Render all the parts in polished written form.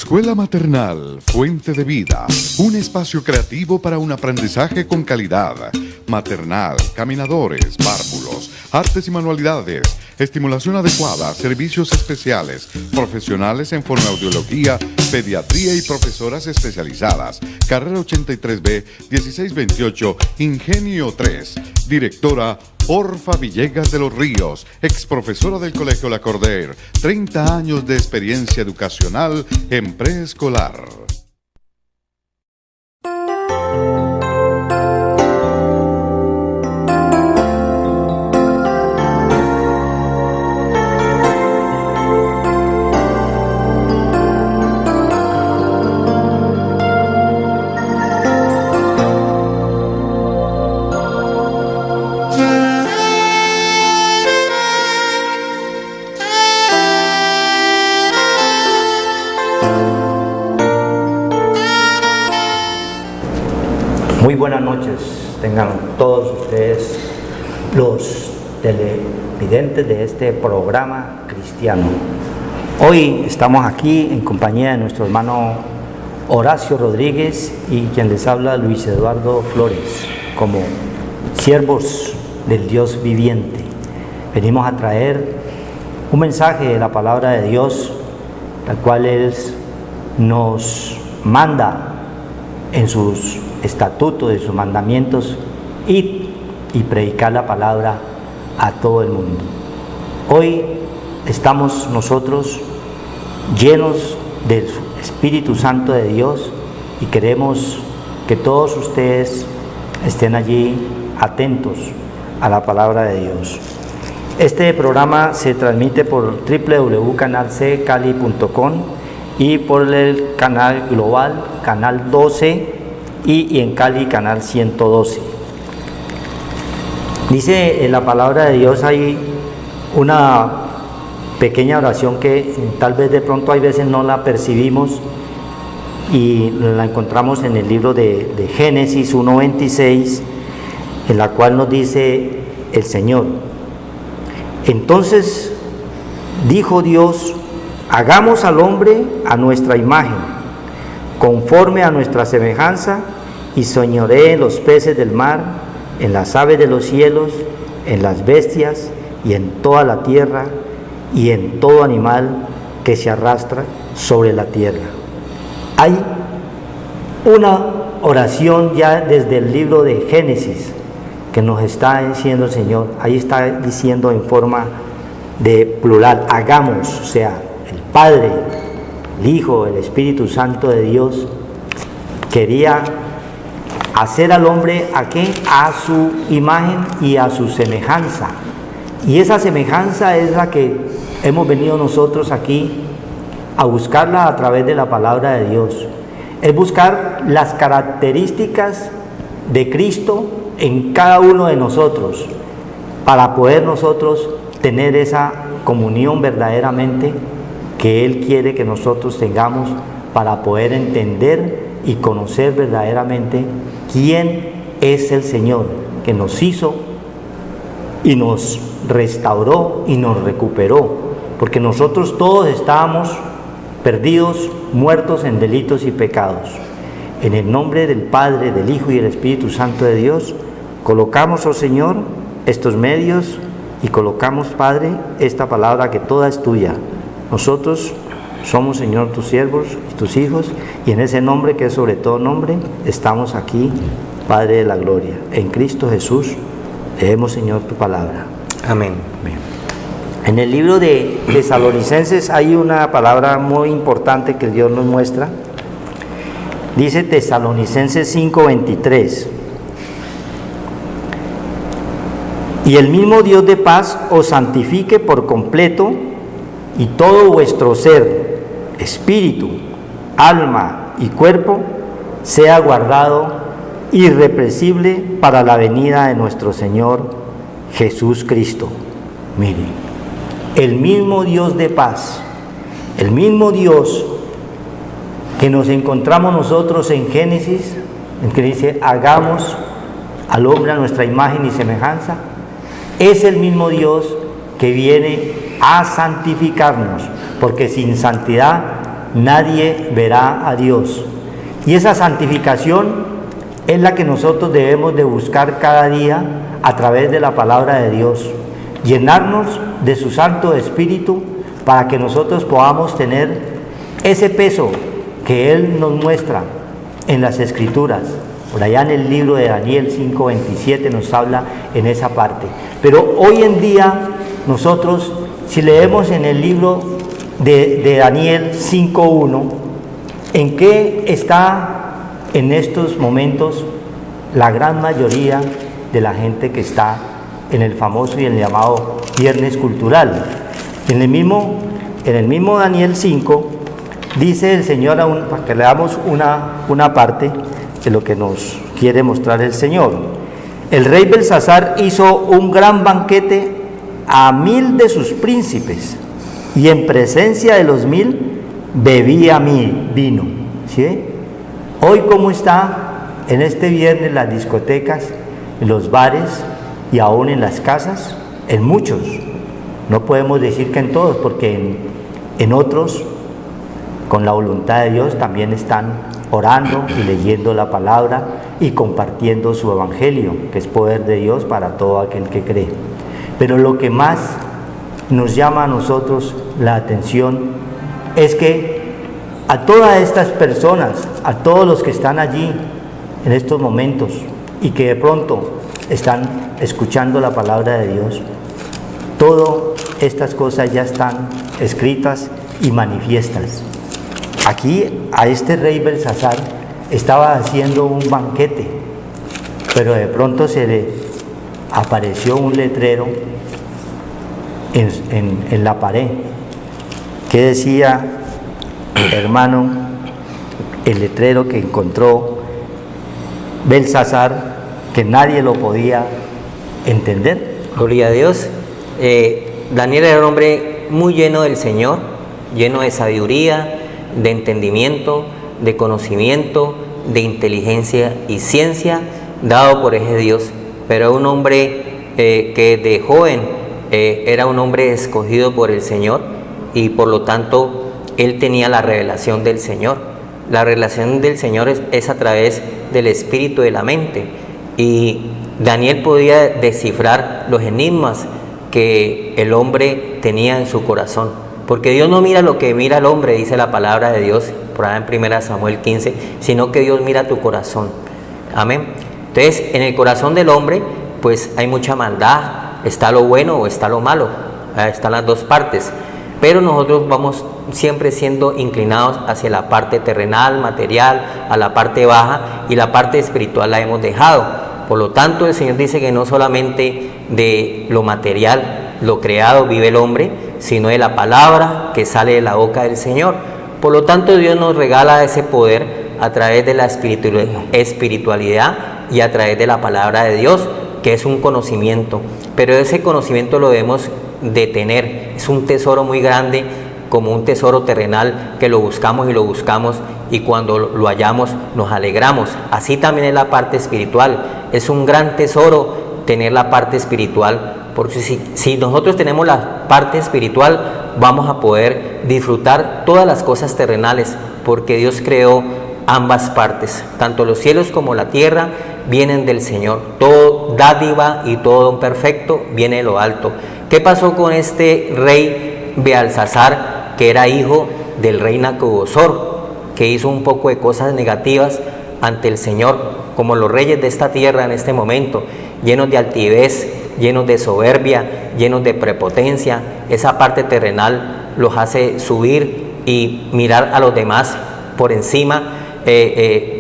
Escuela Maternal Fuente de Vida, un espacio creativo para un aprendizaje con calidad. Maternal, caminadores, párvulos, artes y manualidades, estimulación adecuada, servicios especiales, profesionales en fonoaudiología, pediatría y profesoras especializadas. Carrera 83B, 1628, Ingenio 3. Directora Orfa Villegas de los Ríos, ex profesora del Colegio La Corder, 30 años de experiencia educacional en preescolar. Muy buenas noches, tengan todos ustedes los televidentes de este programa cristiano. Hoy estamos aquí en compañía de nuestro hermano Horacio Rodríguez y quien les habla, Luis Eduardo Flores, como siervos del Dios viviente. Venimos a traer un mensaje de la palabra de Dios, la cual Él nos manda en sus estatutos, de sus mandamientos, y predicar la palabra a todo el mundo. Hoy estamos nosotros llenos del Espíritu Santo de Dios y queremos que todos ustedes estén allí atentos a la palabra de Dios. Este programa se transmite por www.canalccali.com y por el canal global, canal 12, y en Cali, canal 112. Dice en la palabra de Dios, hay una pequeña oración que tal vez de pronto hay veces no la percibimos, y la encontramos en el libro de Génesis 1:26, en la cual nos dice el Señor: entonces dijo Dios, hagamos al hombre a nuestra imagen, conforme a nuestra semejanza, y señoree en los peces del mar, en las aves de los cielos, en las bestias, y en toda la tierra, y en todo animal que se arrastra sobre la tierra. Hay una oración ya desde el libro de Génesis que nos está diciendo el Señor. Ahí está diciendo en forma de plural, hagamos, o sea, el Padre, el Hijo, el Espíritu Santo de Dios quería hacer al hombre ¿a qué? A su imagen y a su semejanza. Y esa semejanza es la que hemos venido nosotros aquí a buscarla a través de la palabra de Dios. Es buscar las características de Cristo en cada uno de nosotros, para poder nosotros tener esa comunión verdaderamente que Él quiere que nosotros tengamos, para poder entender y conocer verdaderamente quién es el Señor, que nos hizo y nos restauró y nos recuperó, porque nosotros todos estábamos perdidos, muertos en delitos y pecados. En el nombre del Padre, del Hijo y del Espíritu Santo de Dios, colocamos, oh Señor, estos medios, y colocamos, Padre, esta palabra que toda es tuya. Nosotros somos, Señor, tus siervos y tus hijos, y en ese nombre que es sobre todo nombre, estamos aquí, Padre de la gloria. En Cristo Jesús, leemos, Señor, tu palabra. Amén. Amén. En el libro de Tesalonicenses hay una palabra muy importante que Dios nos muestra. Dice Tesalonicenses 5:23. Y el mismo Dios de paz os santifique por completo, y todo vuestro ser, espíritu, alma y cuerpo, sea guardado irrepresible para la venida de nuestro Señor Jesús Cristo. Miren, el mismo Dios de paz, el mismo Dios que nos encontramos nosotros en Génesis, en que dice, hagamos al hombre a nuestra imagen y semejanza, es el mismo Dios que viene a santificarnos, porque sin santidad nadie verá a Dios. Y esa santificación es la que nosotros debemos de buscar cada día a través de la palabra de Dios. Llenarnos de su Santo Espíritu para que nosotros podamos tener ese peso que Él nos muestra en las Escrituras. Por allá en el libro de Daniel 5:27 nos habla en esa parte. Pero hoy en día nosotros, si leemos en el libro de Daniel 5:1, ¿en qué está en estos momentos la gran mayoría de la gente que está en el famoso y el llamado Viernes Cultural? En el mismo Daniel 5 dice el Señor, para que leamos una parte de lo que nos quiere mostrar el Señor. El rey Belsasar hizo un gran banquete a 1000 de sus príncipes, y en presencia de los 1000 bebía vino. ¿Sí? Hoy, ¿cómo está en este viernes las discotecas, en los bares y aún en las casas? En muchos. No podemos decir que en todos, porque en otros, con la voluntad de Dios, también están orando y leyendo la palabra y compartiendo su evangelio, que es poder de Dios para todo aquel que cree. Pero lo que más nos llama a nosotros la atención es que a todas estas personas, a todos los que están allí en estos momentos y que de pronto están escuchando la palabra de Dios, todas estas cosas ya están escritas y manifiestas. Aquí a este rey Belsasar estaba haciendo un banquete, pero de pronto se le apareció un letrero en la pared que decía, hermano, el letrero que encontró Belsasar, que nadie lo podía entender. Gloria a Dios. Daniel era un hombre muy lleno del Señor, lleno de sabiduría, de entendimiento, de conocimiento, de inteligencia y ciencia, dado por ese Dios. Pero un hombre que de joven era un hombre escogido por el Señor, y por lo tanto él tenía la revelación del Señor. La revelación del Señor es a través del espíritu de la mente, y Daniel podía descifrar los enigmas que el hombre tenía en su corazón. Porque Dios no mira lo que mira el hombre, dice la palabra de Dios, por ahí en 1 Samuel 15, sino que Dios mira tu corazón. Amén. Entonces, en el corazón del hombre, pues hay mucha maldad, está lo bueno o está lo malo, están las dos partes. Pero nosotros vamos siempre siendo inclinados hacia la parte terrenal, material, a la parte baja, y la parte espiritual la hemos dejado. Por lo tanto, el Señor dice que no solamente de lo material, lo creado vive el hombre, sino de la palabra que sale de la boca del Señor. Por lo tanto, Dios nos regala ese poder a través de la espiritualidad y a través de la palabra de Dios, que es un conocimiento. Pero ese conocimiento lo debemos de tener. Es un tesoro muy grande, como un tesoro terrenal, que lo buscamos y cuando lo hallamos nos alegramos. Así también es la parte espiritual. Es un gran tesoro tener la parte espiritual, porque si nosotros tenemos la parte espiritual, vamos a poder disfrutar todas las cosas terrenales, porque Dios creó ambas partes, tanto los cielos como la tierra vienen del Señor. Todo dádiva y todo don perfecto viene de lo alto. ¿Qué pasó con este rey Belsasar, que era hijo del rey Nabucodonosor, que hizo un poco de cosas negativas ante el Señor, como los reyes de esta tierra en este momento, llenos de altivez, llenos de soberbia, llenos de prepotencia? Esa parte terrenal los hace subir y mirar a los demás por encima,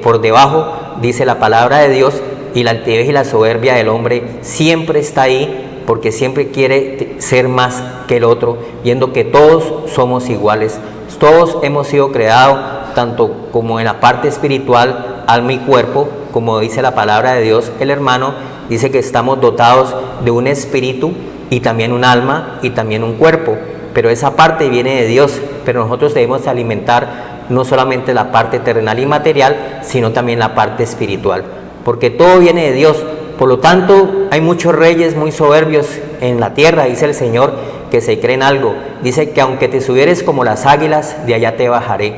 por debajo, dice la palabra de Dios, y la altivez y la soberbia del hombre siempre está ahí, porque siempre quiere ser más que el otro, viendo que todos somos iguales. Todos hemos sido creados, tanto como en la parte espiritual, alma y cuerpo, como dice la palabra de Dios. El hermano dice que estamos dotados de un espíritu y también un alma y también un cuerpo, pero esa parte viene de Dios. Pero nosotros debemos alimentar no solamente la parte terrenal y material, sino también la parte espiritual, porque todo viene de Dios. Por lo tanto, hay muchos reyes muy soberbios en la tierra, dice el Señor, que se creen algo. Dice que aunque te subieres como las águilas, de allá te bajaré.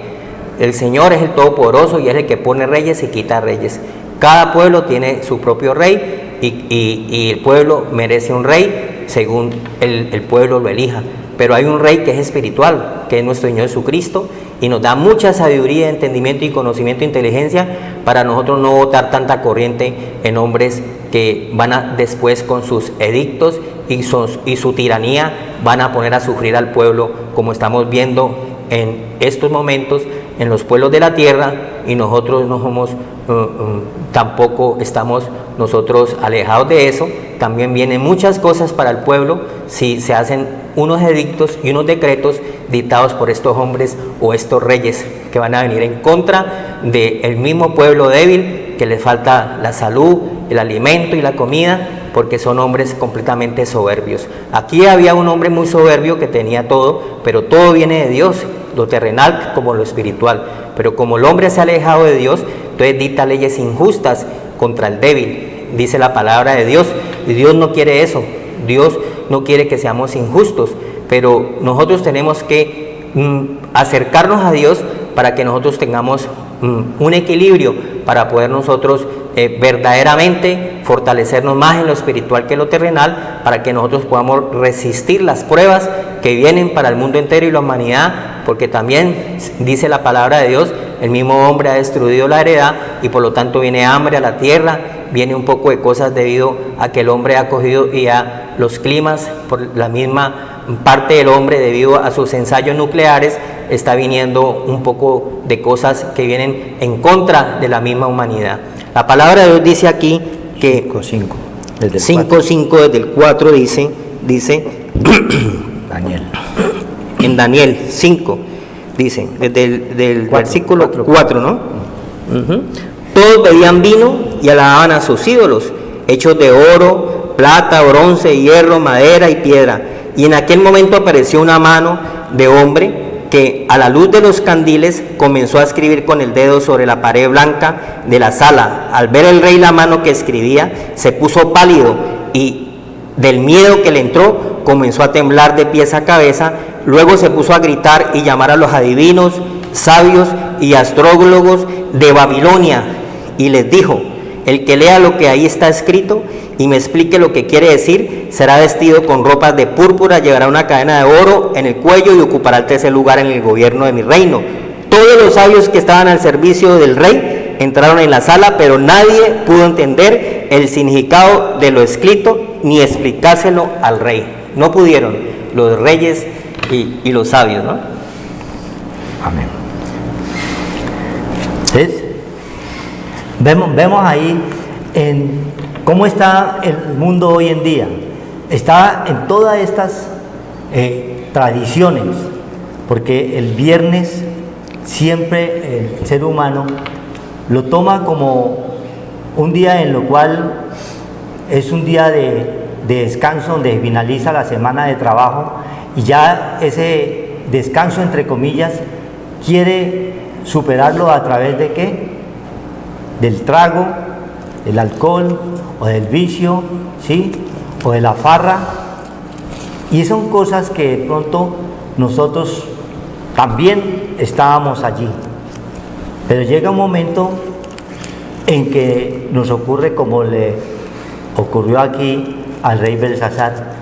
El Señor es el Todopoderoso y es el que pone reyes y quita reyes. Cada pueblo tiene su propio rey y el pueblo merece un rey según el pueblo lo elija. Pero hay un rey que es espiritual, que es nuestro Señor Jesucristo, y nos da mucha sabiduría, entendimiento y conocimiento e inteligencia para nosotros no botar tanta corriente en hombres que van a después con sus edictos y su tiranía van a poner a sufrir al pueblo, como estamos viendo en estos momentos en los pueblos de la tierra, y nosotros no somos, tampoco estamos nosotros alejados de eso. También vienen muchas cosas para el pueblo si se hacen unos edictos y unos decretos dictados por estos hombres o estos reyes que van a venir en contra del mismo pueblo débil, que les falta la salud, el alimento y la comida, porque son hombres completamente soberbios. Aquí había un hombre muy soberbio que tenía todo, pero todo viene de Dios, lo terrenal como lo espiritual. Pero como el hombre se ha alejado de Dios, entonces dicta leyes injustas contra el débil, dice la palabra de Dios, y Dios no quiere eso. Dios no quiere que seamos injustos, pero nosotros tenemos que acercarnos a Dios para que nosotros tengamos un equilibrio, para poder nosotros verdaderamente fortalecernos más en lo espiritual que en lo terrenal, para que nosotros podamos resistir las pruebas que vienen para el mundo entero y la humanidad, porque también dice la palabra de Dios, el mismo hombre ha destruido la heredad y por lo tanto viene hambre a la tierra, viene un poco de cosas debido a que el hombre ha cogido y a los climas, por la misma parte del hombre debido a sus ensayos nucleares, está viniendo un poco de cosas que vienen en contra de la misma humanidad. La palabra de Dios dice aquí que 5:5 desde el 4 dice Daniel. En Daniel 5 dice, desde el versículo 4, ¿no? Todos bebían vino y alababan a sus ídolos, hechos de oro, plata, bronce, hierro, madera y piedra. Y en aquel momento apareció una mano de hombre que a la luz de los candiles comenzó a escribir con el dedo sobre la pared blanca de la sala. Al ver el rey la mano que escribía, se puso pálido y del miedo que le entró comenzó a temblar de pies a cabeza. Luego se puso a gritar y llamar a los adivinos, sabios y astrólogos de Babilonia y les dijo: el que lea lo que ahí está escrito y me explique lo que quiere decir, será vestido con ropas de púrpura, llevará una cadena de oro en el cuello y ocupará el tercer lugar en el gobierno de mi reino. Todos los sabios que estaban al servicio del rey entraron en la sala, pero nadie pudo entender el significado de lo escrito ni explicárselo al rey. No pudieron los reyes y los sabios, ¿no? Amén. ¿Ves? Vemos ahí en cómo está el mundo hoy en día. Está en todas estas tradiciones, porque el viernes siempre el ser humano lo toma como un día en lo cual es un día de descanso, donde finaliza la semana de trabajo, y ya ese descanso, entre comillas, quiere superarlo a través de ¿qué? Del trago, del alcohol o del vicio, ¿sí? O de la farra. Y son cosas que de pronto nosotros también estábamos allí. Pero llega un momento en que nos ocurre como le ocurrió aquí al rey Belsasar.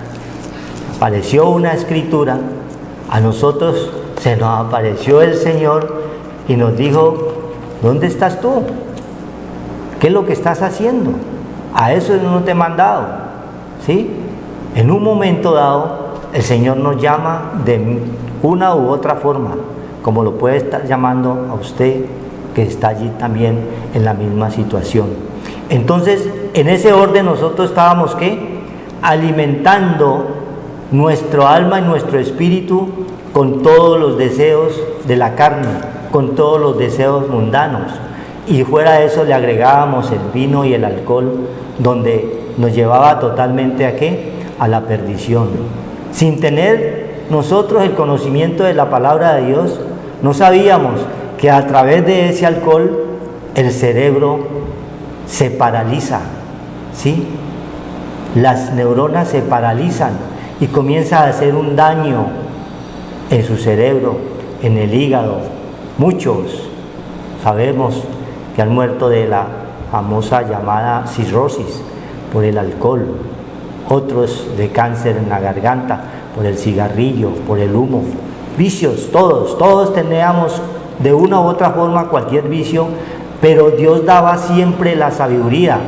Apareció una escritura, a nosotros se nos apareció el Señor y nos dijo: ¿dónde estás tú? ¿Qué es lo que estás haciendo? A eso no te he mandado, ¿sí? En un momento dado, el Señor nos llama de una u otra forma, como lo puede estar llamando a usted, que está allí también en la misma situación. Entonces, en ese orden nosotros estábamos, ¿qué? Alimentando nuestro alma y nuestro espíritu con todos los deseos de la carne, con todos los deseos mundanos. Y fuera de eso le agregábamos el vino y el alcohol, donde nos llevaba totalmente ¿a qué? A la perdición. Sin tener nosotros el conocimiento de la palabra de Dios, no sabíamos que a través de ese alcohol el cerebro se paraliza, ¿sí? Las neuronas se paralizan y comienza a hacer un daño en su cerebro, en el hígado. Muchos sabemos que han muerto de la famosa llamada cirrosis por el alcohol, otros de cáncer en la garganta por el cigarrillo, por el humo. Vicios, todos teníamos de una u otra forma cualquier vicio, pero Dios daba siempre la sabiduría,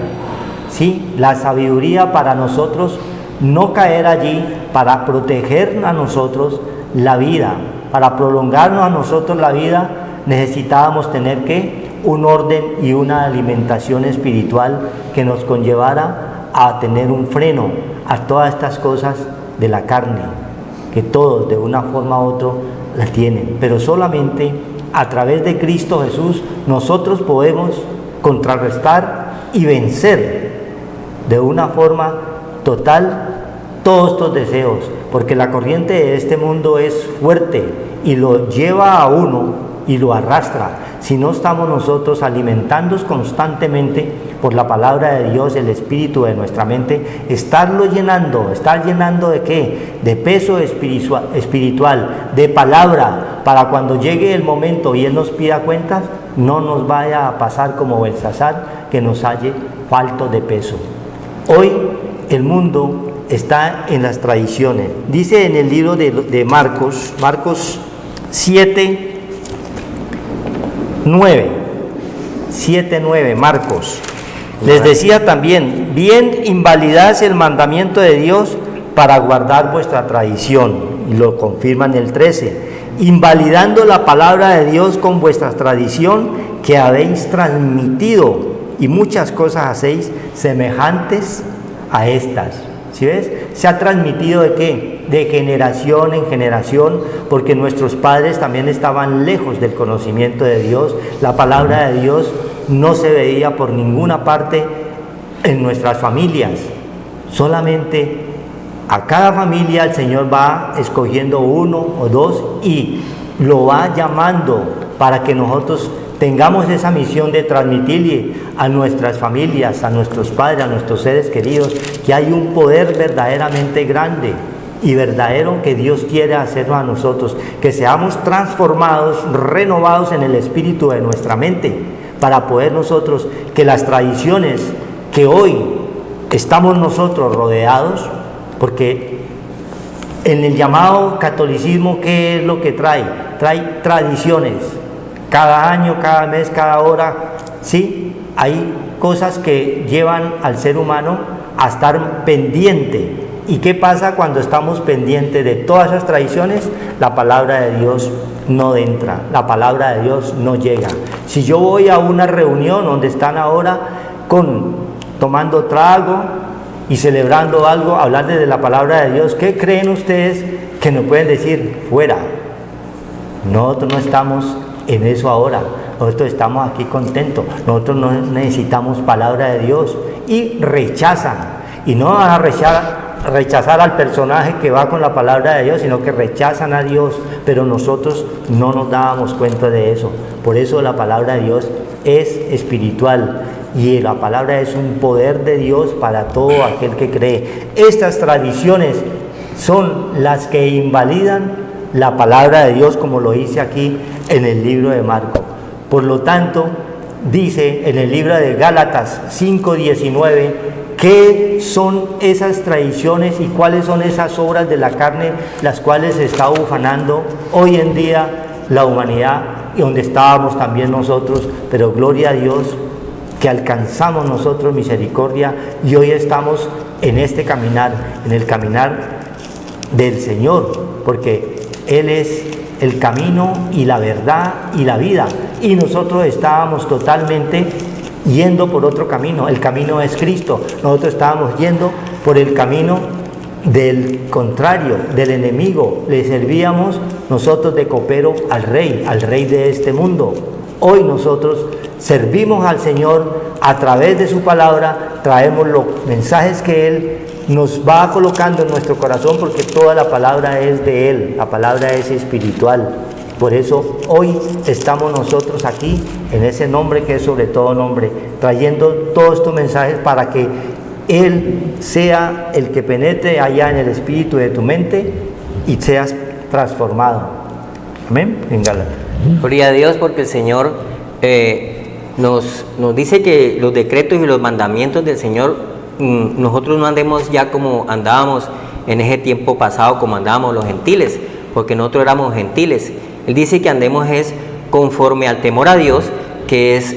¿sí? La sabiduría para nosotros no caer allí, para proteger a nosotros la vida, para prolongarnos a nosotros la vida. Necesitábamos tener un orden y una alimentación espiritual que nos conllevara a tener un freno a todas estas cosas de la carne, que todos de una forma u otra la tienen, pero solamente a través de Cristo Jesús nosotros podemos contrarrestar y vencer de una forma total todos estos deseos, porque la corriente de este mundo es fuerte y lo lleva a uno y lo arrastra. Si no estamos nosotros alimentándonos constantemente por la palabra de Dios, el espíritu de nuestra mente, estar llenando ¿de qué? De peso espiritual, de palabra, para cuando llegue el momento y Él nos pida cuentas, no nos vaya a pasar como Belsasar, que nos halle falto de peso. Hoy el mundo está en las tradiciones. Dice en el libro de Marcos 7:9, Marcos. Les decía también, bien invalidáis el mandamiento de Dios para guardar vuestra tradición. Y lo confirma en el 13. Invalidando la palabra de Dios con vuestra tradición que habéis transmitido, y muchas cosas hacéis semejantes a estas. ¿Sí ves? Se ha transmitido ¿de qué? De generación en generación, porque nuestros padres también estaban lejos del conocimiento de Dios. La palabra de Dios no se veía por ninguna parte en nuestras familias. Solamente a cada familia el Señor va escogiendo uno o dos y lo va llamando para que nosotros tengamos esa misión de transmitirle a nuestras familias, a nuestros padres, a nuestros seres queridos, que hay un poder verdaderamente grande y verdadero que Dios quiere hacernos a nosotros, que seamos transformados, renovados en el espíritu de nuestra mente, para poder nosotros, que las tradiciones que hoy estamos nosotros rodeados, porque en el llamado catolicismo, ¿qué es lo que trae? Trae tradiciones. Cada año, cada mes, cada hora, ¿sí? Hay cosas que llevan al ser humano a estar pendiente. ¿Y qué pasa cuando estamos pendientes de todas esas tradiciones? La palabra de Dios no entra, la palabra de Dios no llega. Si yo voy a una reunión donde están ahora tomando trago y celebrando algo, hablarles de la palabra de Dios, ¿qué creen ustedes que nos pueden decir? Fuera. Nosotros no estamos en eso ahora, nosotros estamos aquí contentos, nosotros no necesitamos palabra de Dios, y rechazan, y no van a rechazar al personaje que va con la palabra de Dios, sino que rechazan a Dios, pero nosotros no nos dábamos cuenta de eso. Por eso la palabra de Dios es espiritual y la palabra es un poder de Dios para todo aquel que cree. Estas tradiciones son las que invalidan la palabra de Dios, como lo dice aquí en el libro de Marcos. Por lo tanto, dice en el libro de Gálatas 5:19, ¿qué son esas tradiciones y cuáles son esas obras de la carne las cuales se está ufanando hoy en día la humanidad, y donde estábamos también nosotros? Pero gloria a Dios que alcanzamos nosotros misericordia y hoy estamos en este caminar, en el caminar del Señor, porque Él es el camino y la verdad y la vida, y nosotros estábamos totalmente yendo por otro camino. El camino es Cristo, nosotros estábamos yendo por el camino del contrario, del enemigo. Le servíamos nosotros de copero al rey de este mundo. Hoy nosotros servimos al Señor a través de su palabra, traemos los mensajes que Él nos va colocando en nuestro corazón, porque toda la palabra es de Él, la palabra es espiritual. Por eso hoy estamos nosotros aquí, en ese nombre que es sobre todo nombre, trayendo todos estos mensajes para que Él sea el que penetre allá en el espíritu de tu mente y seas transformado. Amén. En Gálatas. Gloria a Dios, porque el Señor nos dice que los decretos y los mandamientos del Señor, nosotros no andemos ya como andábamos en ese tiempo pasado, como andábamos los gentiles, porque nosotros éramos gentiles. Él dice que andemos es conforme al temor a Dios, que es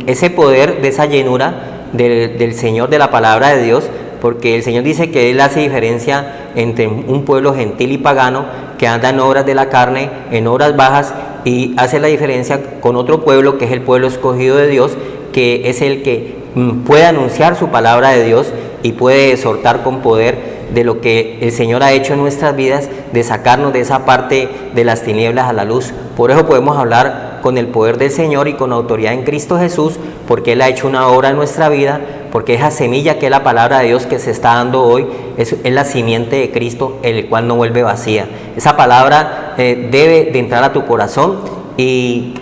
ese poder de esa llenura del Señor, de la palabra de Dios, porque el Señor dice que Él hace diferencia entre un pueblo gentil y pagano que anda en obras de la carne, en obras bajas, y hace la diferencia con otro pueblo que es el pueblo escogido de Dios, que es el que puede anunciar su palabra de Dios y puede exhortar con poder de lo que el Señor ha hecho en nuestras vidas, de sacarnos de esa parte de las tinieblas a la luz. Por eso podemos hablar con el poder del Señor y con autoridad en Cristo Jesús, porque Él ha hecho una obra en nuestra vida, porque esa semilla que es la palabra de Dios que se está dando hoy es la simiente de Cristo, el cual no vuelve vacía. Esa palabra debe de entrar a tu corazón y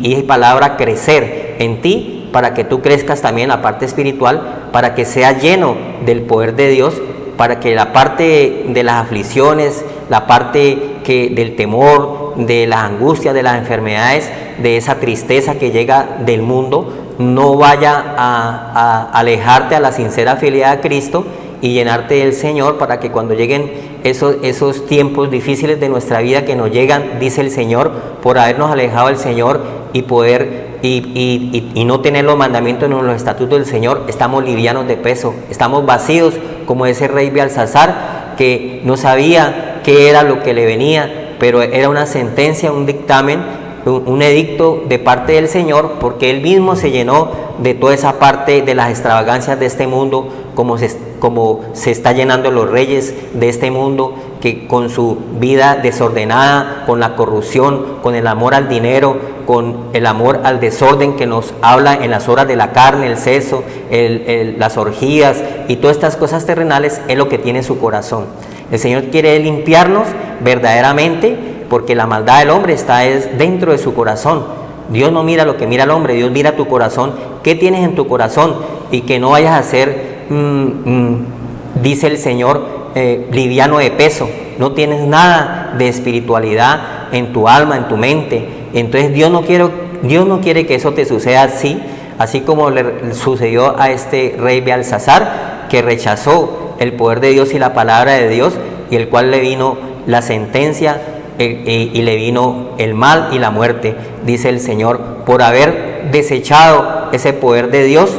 esa palabra crecer en ti, para que tú crezcas también en la parte espiritual, para que seas lleno del poder de Dios, para que la parte de las aflicciones, la parte del temor, de las angustias, de las enfermedades, de esa tristeza que llega del mundo, no vaya a alejarte a la sincera fidelidad a Cristo y llenarte del Señor, para que cuando lleguen esos tiempos difíciles de nuestra vida que nos llegan, dice el Señor, por habernos alejado del Señor y poder y no tener los mandamientos ni los estatutos del Señor, estamos livianos de peso, estamos vacíos como ese rey Belsasar, que no sabía qué era lo que le venía, pero era una sentencia, un dictamen, un edicto de parte del Señor, porque Él mismo se llenó de toda esa parte de las extravagancias de este mundo, como se está llenando los reyes de este mundo, que con su vida desordenada, con la corrupción, con el amor al dinero, con el amor al desorden que nos habla en las horas de la carne, el sexo, las orgías y todas estas cosas terrenales, es lo que tiene su corazón. El Señor quiere limpiarnos verdaderamente, porque la maldad del hombre está dentro de su corazón. Dios no mira lo que mira el hombre, Dios mira tu corazón, qué tienes en tu corazón, y que no vayas a ser, dice el Señor, liviano de peso, no tienes nada de espiritualidad en tu alma, en tu mente. Entonces Dios no quiere que eso te suceda así como le sucedió a este rey Belsasar, que rechazó el poder de Dios y la palabra de Dios, y el cual le vino la sentencia y le vino el mal y la muerte, dice el Señor, por haber desechado ese poder de Dios,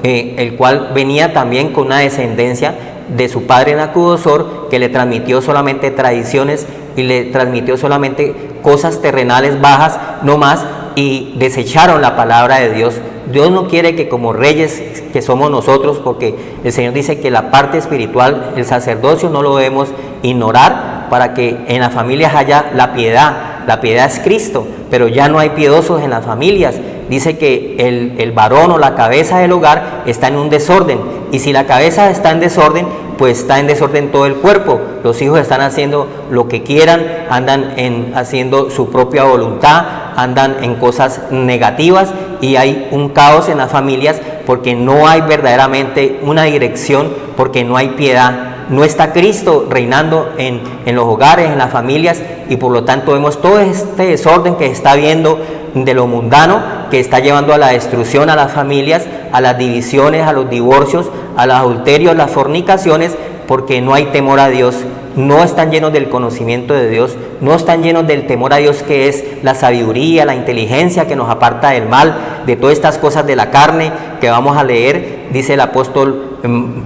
el cual venía también con una descendencia de su padre Nabucodonosor, que le transmitió solamente tradiciones y le transmitió solamente cosas terrenales bajas, no más, y desecharon la palabra de Dios. Dios no quiere que como reyes que somos nosotros, porque el Señor dice que la parte espiritual, el sacerdocio, no lo debemos ignorar, para que en las familias haya la piedad. La piedad es Cristo, pero ya no hay piedosos en las familias. Dice que el varón o la cabeza del hogar está en un desorden, y si la cabeza está en desorden, pues está en desorden todo el cuerpo. Los hijos están haciendo lo que quieran, andan haciendo su propia voluntad, andan en cosas negativas, y hay un caos en las familias porque no hay verdaderamente una dirección, porque no hay piedad. No está Cristo reinando en los hogares, en las familias, y por lo tanto vemos todo este desorden que se está viendo de lo mundano, que está llevando a la destrucción a las familias, a las divisiones, a los divorcios, a los adulterios, las fornicaciones, porque no hay temor a Dios, no están llenos del conocimiento de Dios, no están llenos del temor a Dios, que es la sabiduría, la inteligencia que nos aparta del mal, de todas estas cosas de la carne que vamos a leer. Dice el apóstol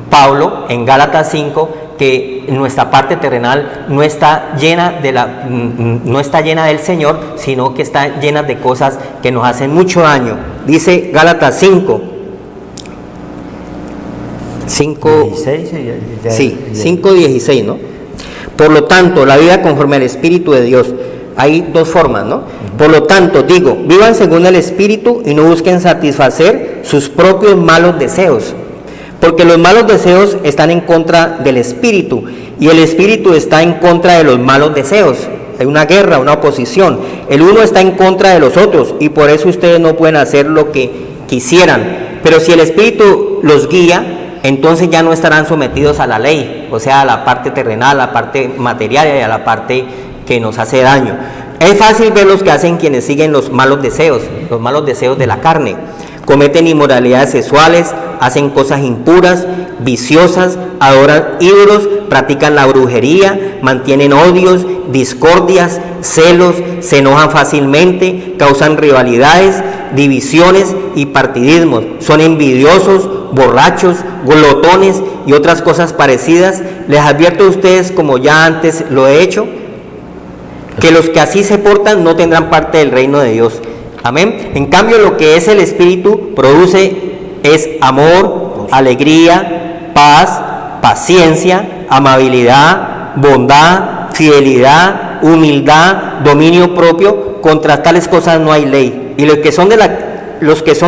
Pablo en Gálatas 5, que nuestra parte terrenal no está llena del Señor, sino que está llena de cosas que nos hacen mucho daño. Dice Gálatas 5, 5:16, ¿no? Por lo tanto, la vida conforme al Espíritu de Dios. Hay dos formas, ¿no? Por lo tanto, digo, vivan según el Espíritu y no busquen satisfacer sus propios malos deseos. Porque los malos deseos están en contra del Espíritu, y el Espíritu está en contra de los malos deseos. Hay una guerra, una oposición. El uno está en contra de los otros, y por eso ustedes no pueden hacer lo que quisieran. Pero si el Espíritu los guía, entonces ya no estarán sometidos a la ley, o sea, a la parte terrenal, a la parte material y a la parte que nos hace daño. Es fácil ver los que hacen quienes siguen los malos deseos de la carne. Cometen inmoralidades sexuales, hacen cosas impuras, viciosas, adoran ídolos, practican la brujería, mantienen odios, discordias, celos, se enojan fácilmente, causan rivalidades, divisiones y partidismos, son envidiosos, borrachos, glotones y otras cosas parecidas. Les advierto a ustedes, como ya antes lo he hecho, que los que así se portan no tendrán parte del reino de Dios. Amén. En cambio, lo que es el Espíritu produce es amor, alegría, paz, paciencia, amabilidad, bondad, fidelidad, humildad, dominio propio. Contra tales cosas no hay ley. Y los que son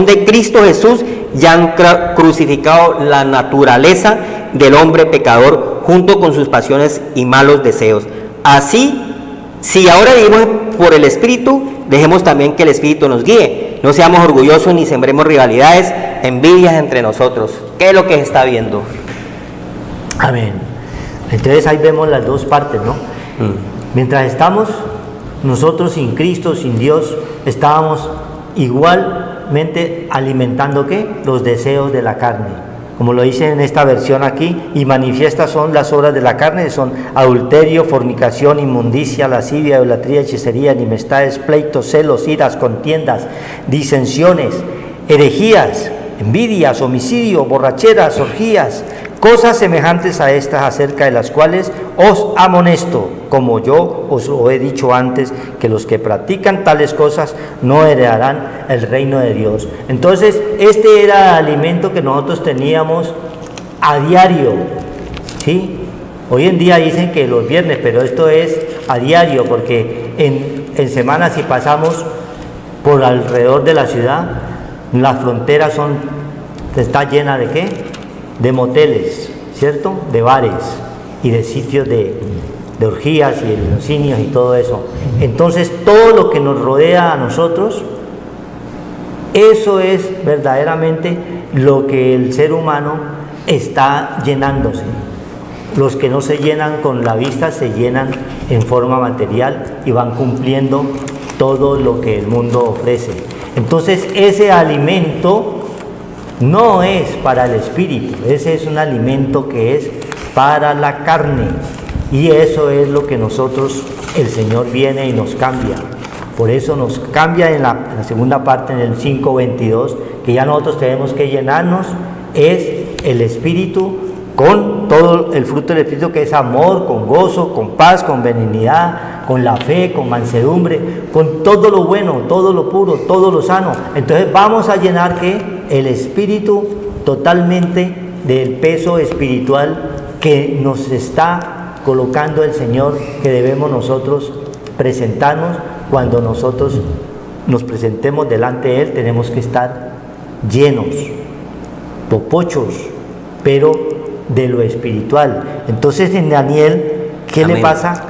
de Cristo Jesús ya han crucificado la naturaleza del hombre pecador junto con sus pasiones y malos deseos. Así, si ahora vivimos por el Espíritu, dejemos también que el Espíritu nos guíe. No seamos orgullosos ni sembremos rivalidades, envidias entre nosotros. ¿Qué es lo que se está viendo? Amén. Entonces ahí vemos las dos partes, ¿no? Mientras estamos nosotros sin Cristo, sin Dios, estábamos igualmente alimentando ¿qué? Los deseos de la carne. Como lo dice en esta versión aquí, y manifiestas son las obras de la carne, son adulterio, fornicación, inmundicia, lascivia, idolatría, hechicería, enemistades, pleitos, celos, iras, contiendas, disensiones, herejías, envidias, homicidio, borracheras, orgías, cosas semejantes a estas, acerca de las cuales os amonesto, como yo os lo he dicho antes, que los que practican tales cosas no heredarán el reino de Dios. Entonces, este era el alimento que nosotros teníamos a diario, ¿sí? Hoy en día dicen que los viernes, pero esto es a diario, porque en semanas, si pasamos por alrededor de la ciudad, las fronteras está llena de ¿qué? De moteles, ¿cierto? De bares y de sitios de orgías y de linocinios y todo eso. Entonces, todo lo que nos rodea a nosotros, eso es verdaderamente lo que el ser humano está llenándose. Los que no se llenan con la vista se llenan en forma material y van cumpliendo todo lo que el mundo ofrece. Entonces, ese alimento no es para el espíritu, ese es un alimento que es para la carne, y eso es lo que nosotros, el Señor viene y nos cambia. Por eso nos cambia en la segunda parte, en el 5:22, que ya nosotros tenemos que llenarnos, es el espíritu con todo el fruto del espíritu, que es amor, con gozo, con paz, con benignidad, con la fe, con mansedumbre, con todo lo bueno, todo lo puro, todo lo sano. Entonces vamos a llenar el espíritu totalmente del peso espiritual que nos está colocando el Señor, que debemos nosotros presentarnos. Cuando nosotros nos presentemos delante de Él, tenemos que estar llenos, popochos, pero de lo espiritual. Entonces, en Daniel, ¿qué Amén. Le pasa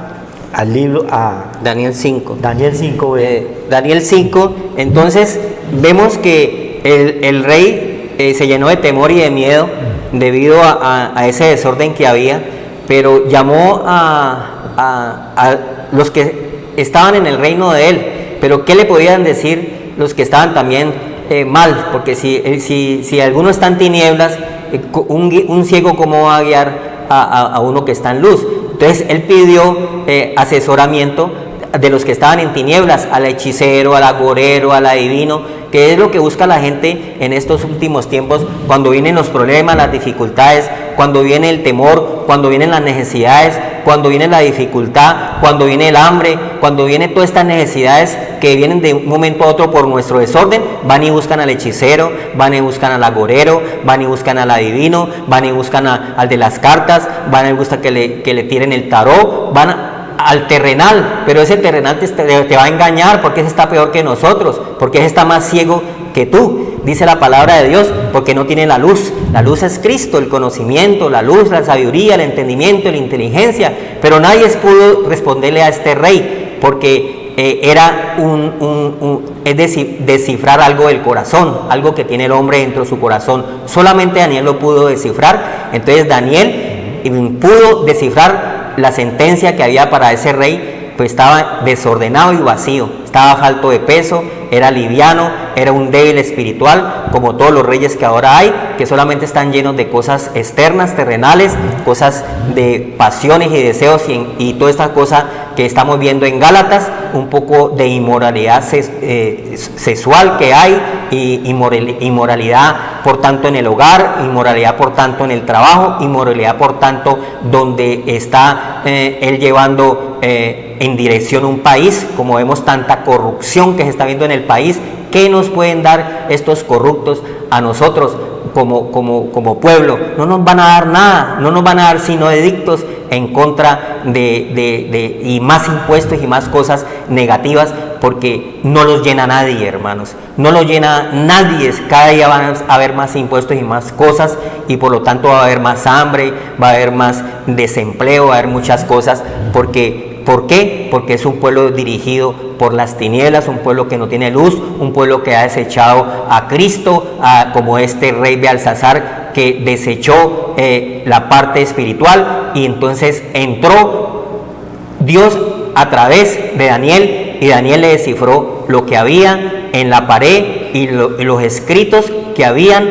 al libro? A Daniel 5. Daniel 5. Daniel 5, entonces vemos que el rey se llenó de temor y de miedo debido a ese desorden que había, pero llamó a los que estaban en el reino de él. Pero ¿qué le podían decir los que estaban también mal? Porque si alguno está en tinieblas, un ciego, ¿cómo va a guiar a uno que está en luz? Entonces él pidió asesoramiento de los que estaban en tinieblas, al hechicero, al agorero, al adivino, que es lo que busca la gente en estos últimos tiempos, cuando vienen los problemas, las dificultades, cuando viene el temor, cuando vienen las necesidades, cuando viene la dificultad, cuando viene el hambre, cuando vienen todas estas necesidades que vienen de un momento a otro por nuestro desorden. Van y buscan al hechicero, van y buscan al agorero, van y buscan al adivino, van y buscan al de las cartas, van y buscan que le tiren el tarot, van al terrenal, pero ese terrenal te va a engañar, porque ese está peor que nosotros, porque ese está más ciego que tú, dice la palabra de Dios, porque no tiene la luz. La luz es Cristo, el conocimiento, la luz, la sabiduría, el entendimiento, la inteligencia, pero nadie pudo responderle a este rey, porque era es descifrar algo del corazón, algo que tiene el hombre dentro de su corazón. Solamente Daniel lo pudo descifrar. Entonces Daniel pudo descifrar la sentencia que había para ese rey, pues estaba desordenado y vacío, estaba falto de peso, era liviano, era un débil espiritual, como todos los reyes que ahora hay, que solamente están llenos de cosas externas, terrenales, cosas de pasiones y deseos y toda esta cosa que estamos viendo en Gálatas, un poco de inmoralidad sexual que hay, y inmoralidad por tanto en el hogar, inmoralidad por tanto en el trabajo, inmoralidad por tanto donde está él llevando en dirección a un país, como vemos tanta corrupción que se está viendo en el país. ¿Qué nos pueden dar estos corruptos a nosotros como pueblo? No nos van a dar nada, no nos van a dar sino edictos en contra y más impuestos y más cosas negativas, porque no los llena nadie, hermanos, no los llena nadie. Cada día van a haber más impuestos y más cosas, y por lo tanto va a haber más hambre, va a haber más desempleo, va a haber muchas cosas. ¿Por qué? Porque es un pueblo dirigido por las tinieblas, un pueblo que no tiene luz, un pueblo que ha desechado a Cristo, como este rey Belsasar, que desechó la parte espiritual, y entonces entró Dios a través de Daniel, y Daniel le descifró lo que había en la pared y los escritos que habían,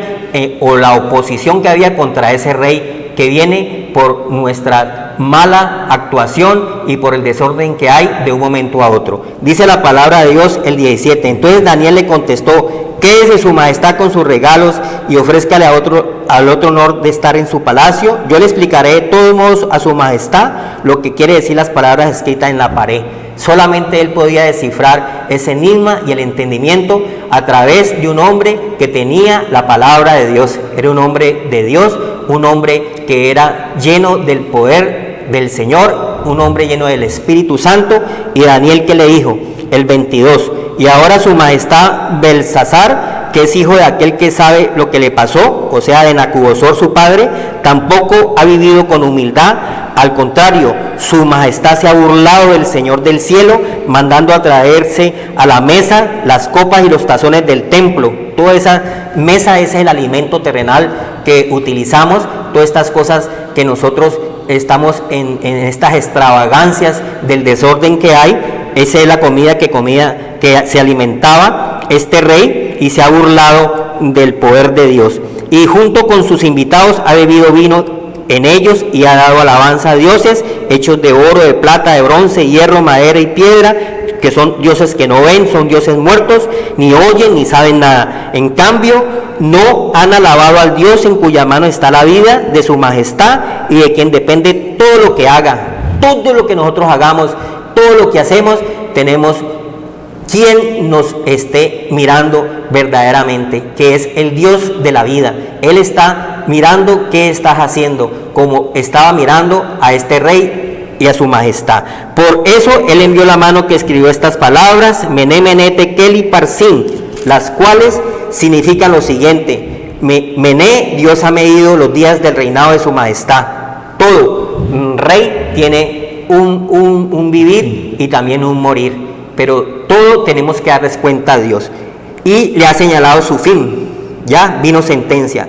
o la oposición que había contra ese rey que viene por nuestra mala actuación y por el desorden que hay de un momento a otro. Dice la palabra de Dios el 17. Entonces Daniel le contestó: quédese su majestad con sus regalos y ofrézcale al otro honor de estar en su palacio. Yo le explicaré de todos modos a su majestad lo que quiere decir las palabras escritas en la pared. Solamente él podía descifrar ese enigma y el entendimiento a través de un hombre que tenía la palabra de Dios. Era un hombre de Dios, un hombre que era lleno del poder del Señor, un hombre lleno del Espíritu Santo. Y Daniel, ¿qué le dijo? El 22. Y ahora su majestad Belsasar, que es hijo de aquel que sabe lo que le pasó, o sea, de Nabucodonosor su padre, tampoco ha vivido con humildad. Al contrario, su majestad se ha burlado del Señor del cielo, mandando a traerse a la mesa las copas y los tazones del templo. Toda esa mesa es el alimento terrenal que utilizamos, todas estas cosas que nosotros estamos en estas extravagancias del desorden que hay. Esa es la comida que se alimentaba este rey, y se ha burlado del poder de Dios. Y junto con sus invitados ha bebido vino en ellos, y ha dado alabanza a dioses hechos de oro, de plata, de bronce, hierro, madera y piedra, que son dioses que no ven, son dioses muertos, ni oyen ni saben nada. En cambio, no han alabado al Dios en cuya mano está la vida de su majestad, y de quien depende todo lo que haga. Todo lo que nosotros hagamos, todo lo que hacemos, tenemos quien nos esté mirando verdaderamente, que es el Dios de la vida. Él está mirando qué estás haciendo, como estaba mirando a este rey y a su majestad. Por eso él envió la mano que escribió estas palabras: Mené, Mené, Tekel y Parsin, las cuales significan lo siguiente: Mené, Dios ha medido los días del reinado de su majestad. Todo rey tiene un vivir y también un morir, pero todo tenemos que darles cuenta a Dios, y le ha señalado su fin. Ya vino sentencia.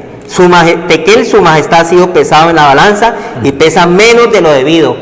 Tekel, su majestad, ha sido pesado en la balanza y pesa menos de lo debido,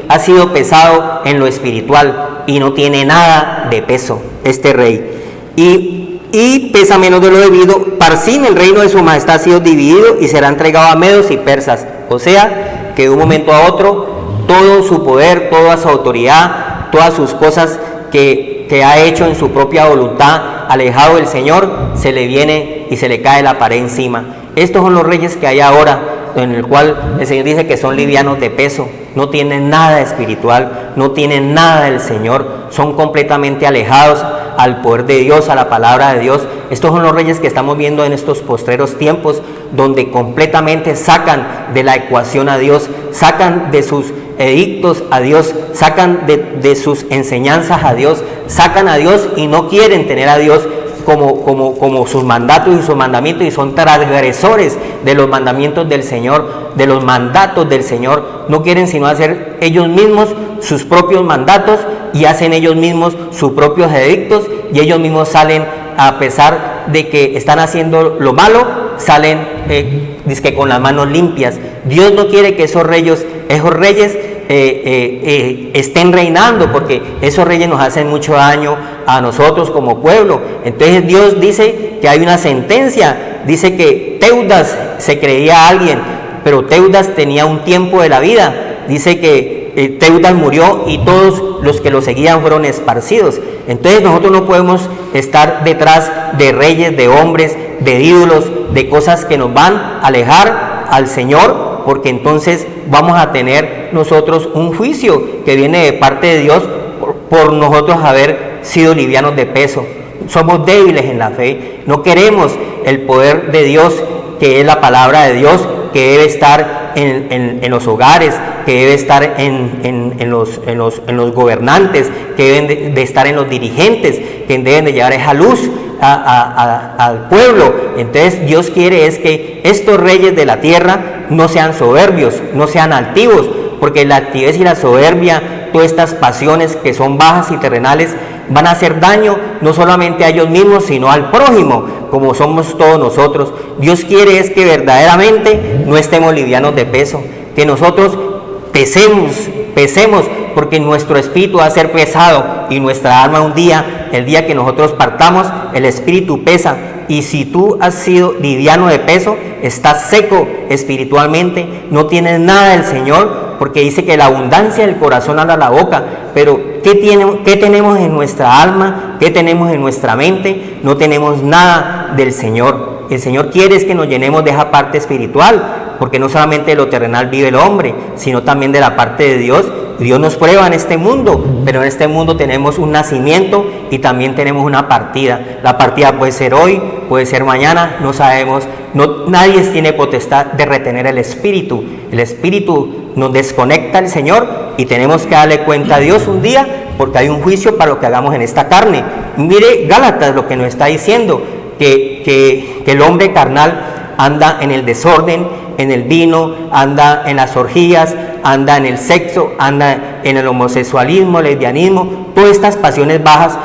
ha sido pesado en lo espiritual y no tiene nada de peso este rey, y pesa menos de lo debido. Parsin, el reino de su majestad, ha sido dividido y será entregado a medos y persas. O sea, que de un momento a otro todo su poder, toda su autoridad, todas sus cosas que ha hecho en su propia voluntad, alejado del Señor, se le viene y se le cae la pared encima. Estos son los reyes que hay ahora, en el cual el Señor dice que son livianos de peso, no tienen nada espiritual, no tienen nada del Señor, son completamente alejados al poder de Dios, a la palabra de Dios. Estos son los reyes que estamos viendo en estos postreros tiempos, donde completamente sacan de la ecuación a Dios, sacan de sus edictos a Dios, sacan de sus enseñanzas a Dios, sacan a Dios y no quieren tener a Dios como sus mandatos y sus mandamientos, y son transgresores de los mandamientos del Señor, de los mandatos del Señor. No quieren sino hacer ellos mismos sus propios mandatos, y hacen ellos mismos sus propios edictos y ellos mismos salen, a pesar de que están haciendo lo malo, salen dizque con las manos limpias. Dios no quiere que esos reyes estén reinando, porque esos reyes nos hacen mucho daño a nosotros como pueblo. Entonces Dios dice que hay una sentencia, dice que Teudas se creía alguien, pero Teudas tenía un tiempo de la vida. Dice que Teudas murió y todos los que lo seguían fueron esparcidos. Entonces nosotros no podemos estar detrás de reyes, de hombres, de ídolos, de cosas que nos van a alejar al Señor, porque entonces vamos a tener nosotros un juicio que viene de parte de Dios por nosotros haber sido livianos de peso. Somos débiles en la fe, no queremos el poder de Dios, que es la palabra de Dios, que debe estar en los hogares, que debe estar en los gobernantes, que deben de estar en los dirigentes, que deben de llevar esa luz al pueblo. Entonces Dios quiere es que estos reyes de la tierra no sean soberbios, no sean altivos, porque la altivez y la soberbia, todas estas pasiones que son bajas y terrenales, van a hacer daño no solamente a ellos mismos, sino al prójimo, como somos todos nosotros. Dios quiere es que verdaderamente no estemos livianos de peso, que nosotros pesemos, porque nuestro espíritu va a ser pesado y nuestra alma un día, el día que nosotros partamos, el espíritu pesa. Y si tú has sido liviano de peso, estás seco espiritualmente, no tienes nada del Señor, porque dice que la abundancia del corazón habla la boca. Pero ¿qué tenemos en nuestra alma? ¿Qué tenemos en nuestra mente? No tenemos nada del Señor. El Señor quiere es que nos llenemos de esa parte espiritual, porque no solamente de lo terrenal vive el hombre, sino también de la parte de Dios. Dios nos prueba en este mundo, pero en este mundo tenemos un nacimiento y también tenemos una partida. La partida puede ser hoy, puede ser mañana, no sabemos. Nadie tiene potestad de retener el espíritu. El espíritu nos desconecta del Señor y tenemos que darle cuenta a Dios un día, porque hay un juicio para lo que hagamos en esta carne. Mire Gálatas lo que nos está diciendo, que el hombre carnal anda en el desorden, en el vino, anda en las orgías, anda en el sexo, anda en el homosexualismo, lesbianismo. Todas estas pasiones bajas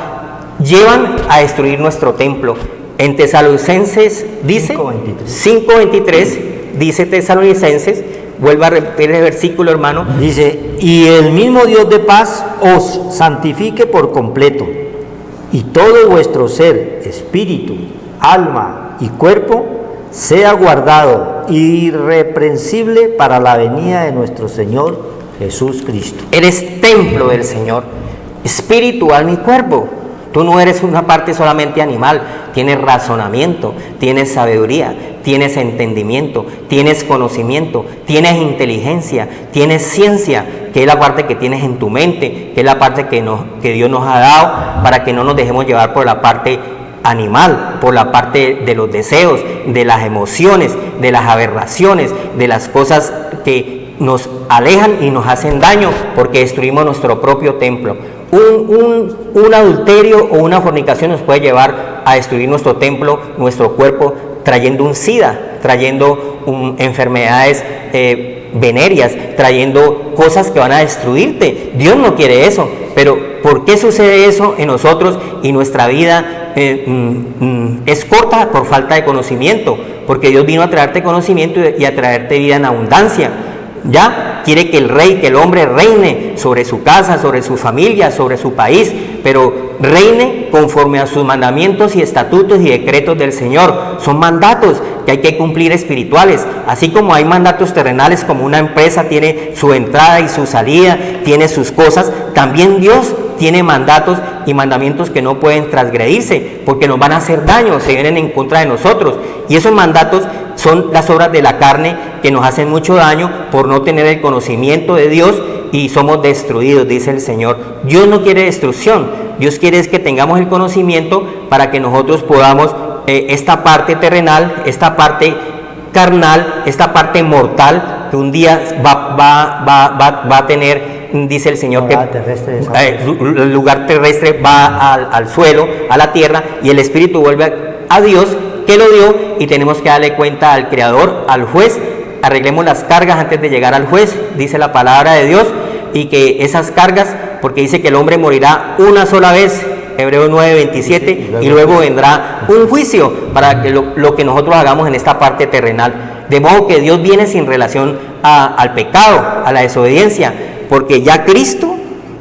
llevan a destruir nuestro templo. En Tesalonicenses dice 5:23, dice Tesalonicenses, vuelva a repetir el versículo, hermano. Dice: y el mismo Dios de paz os santifique por completo, y todo vuestro ser, espíritu, alma y cuerpo sea guardado irreprensible para la venida de nuestro Señor Jesús Cristo. Eres templo del Señor, espíritu, alma y cuerpo. Tú no eres una parte solamente animal, tienes razonamiento, tienes sabiduría, tienes entendimiento, tienes conocimiento, tienes inteligencia, tienes ciencia, que es la parte que tienes en tu mente, que es la parte que Dios nos ha dado, para que no nos dejemos llevar por la parte animal, por la parte de los deseos, de las emociones, de las aberraciones, de las cosas que nos alejan y nos hacen daño, porque destruimos nuestro propio templo. Un adulterio o una fornicación nos puede llevar a destruir nuestro templo, nuestro cuerpo, trayendo un SIDA, trayendo enfermedades venéreas, trayendo cosas que van a destruirte. Dios no quiere eso, pero ¿por qué sucede eso en nosotros y nuestra vida es corta? Por falta de conocimiento, porque Dios vino a traerte conocimiento y a traerte vida en abundancia. Ya quiere que el rey, que el hombre reine sobre su casa, sobre su familia, sobre su país, pero reine conforme a sus mandamientos y estatutos y decretos del Señor. Son mandatos que hay que cumplir espirituales, así como hay mandatos terrenales, como una empresa tiene su entrada y su salida, tiene sus cosas. También Dios tiene mandatos y mandamientos que no pueden transgredirse, porque nos van a hacer daño, se vienen en contra de nosotros, y esos mandatos son las obras de la carne que nos hacen mucho daño por no tener el conocimiento de Dios, y somos destruidos, dice el Señor. Dios no quiere destrucción, Dios quiere es que tengamos el conocimiento para que nosotros podamos esta parte terrenal, esta parte carnal, esta parte mortal, que un día va a tener, dice el Señor, que el lugar terrestre va al suelo, a la tierra, y el espíritu vuelve a Dios que lo dio, y tenemos que darle cuenta al Creador, al juez. Arreglemos las cargas antes de llegar al juez, dice la palabra de Dios, y que esas cargas porque dice que el hombre morirá una sola vez, Hebreos 9:27, y luego vendrá un juicio para que lo que nosotros hagamos en esta parte terrenal. De modo que Dios viene sin relación al pecado, a la desobediencia, porque ya Cristo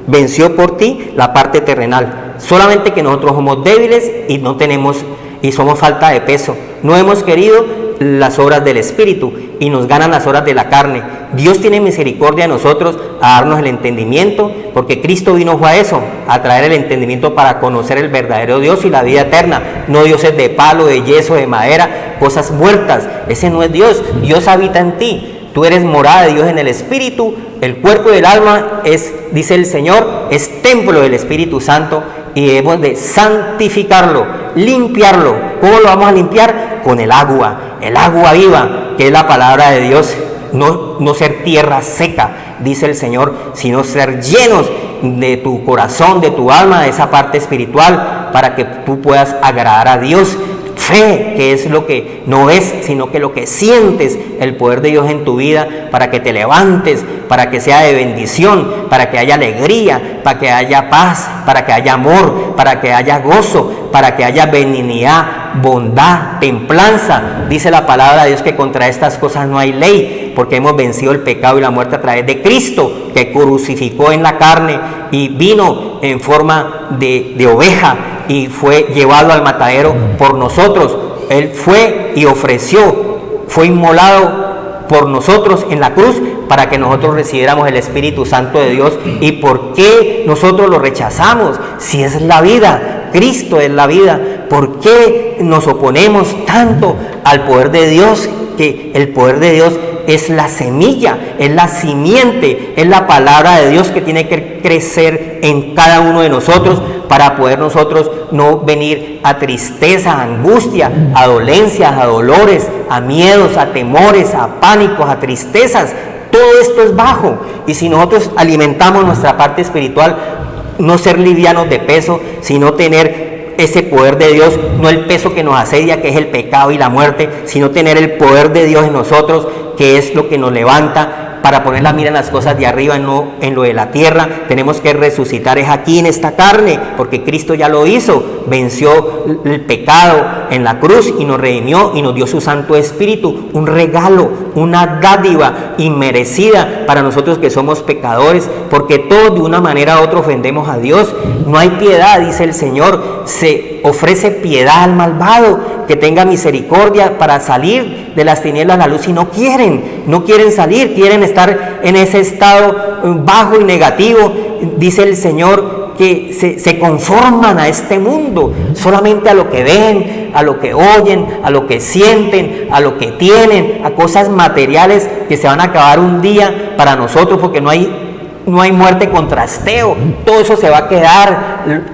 venció por ti la parte terrenal. Solamente que nosotros somos débiles y no tenemos, y somos falta de peso. No hemos querido las obras del Espíritu y nos ganan las obras de la carne. Dios tiene misericordia de nosotros a darnos el entendimiento, porque Cristo vino fue a eso, a traer el entendimiento para conocer el verdadero Dios y la vida eterna. No dioses de palo, de yeso, de madera, cosas muertas. Ese no es Dios. Dios habita en ti. Tú eres morada de Dios en el Espíritu. El cuerpo del alma es, dice el Señor, es templo del Espíritu Santo, y debemos de santificarlo, limpiarlo. ¿Cómo lo vamos a limpiar? Con el agua viva, que es la palabra de Dios. No ser tierra seca, dice el Señor, sino ser llenos de tu corazón, de tu alma, de esa parte espiritual, para que tú puedas agradar a Dios. Fe, que es lo que no ves, sino que lo que sientes, el poder de Dios en tu vida, para que te levantes, para que sea de bendición, para que haya alegría, para que haya paz, para que haya amor, para que haya gozo, para que haya benignidad, bondad, templanza. Dice la palabra de Dios que contra estas cosas no hay ley, porque hemos vencido el pecado y la muerte a través de Cristo, que crucificó en la carne y vino en forma de oveja y fue llevado al matadero por nosotros. Él fue y ofreció, fue inmolado por nosotros en la cruz para que nosotros recibiéramos el Espíritu Santo de Dios. ¿Y por qué nosotros lo rechazamos? Si es la vida, Cristo es la vida. ¿Por qué nos oponemos tanto al poder de Dios? Que el poder de Dios es la semilla, es la simiente, es la palabra de Dios que tiene que crecer en cada uno de nosotros, para poder nosotros no venir a tristeza, a angustia, a dolencias, a dolores, a miedos, a temores, a pánicos, a tristezas. Todo esto es bajo. Y si nosotros alimentamos nuestra parte espiritual, no ser livianos de peso, sino tener ese poder de Dios, no el peso que nos asedia, que es el pecado y la muerte, sino tener el poder de Dios en nosotros, que es lo que nos levanta para poner la mira en las cosas de arriba, no en lo de la tierra. Tenemos que resucitar es aquí en esta carne, porque Cristo ya lo hizo, venció el pecado en la cruz y nos redimió y nos dio su Santo Espíritu, un regalo, una dádiva inmerecida para nosotros que somos pecadores, porque todos de una manera u otra ofendemos a Dios. No hay piedad, dice el Señor, se ofrece piedad al malvado, que tenga misericordia para salir de las tinieblas a la luz, y no quieren salir, quieren estar en ese estado bajo y negativo. Dice el Señor que se conforman a este mundo, solamente a lo que ven, a lo que oyen, a lo que sienten, a lo que tienen, a cosas materiales que se van a acabar un día para nosotros, porque no hay muerte con trasteo, todo eso se va a quedar.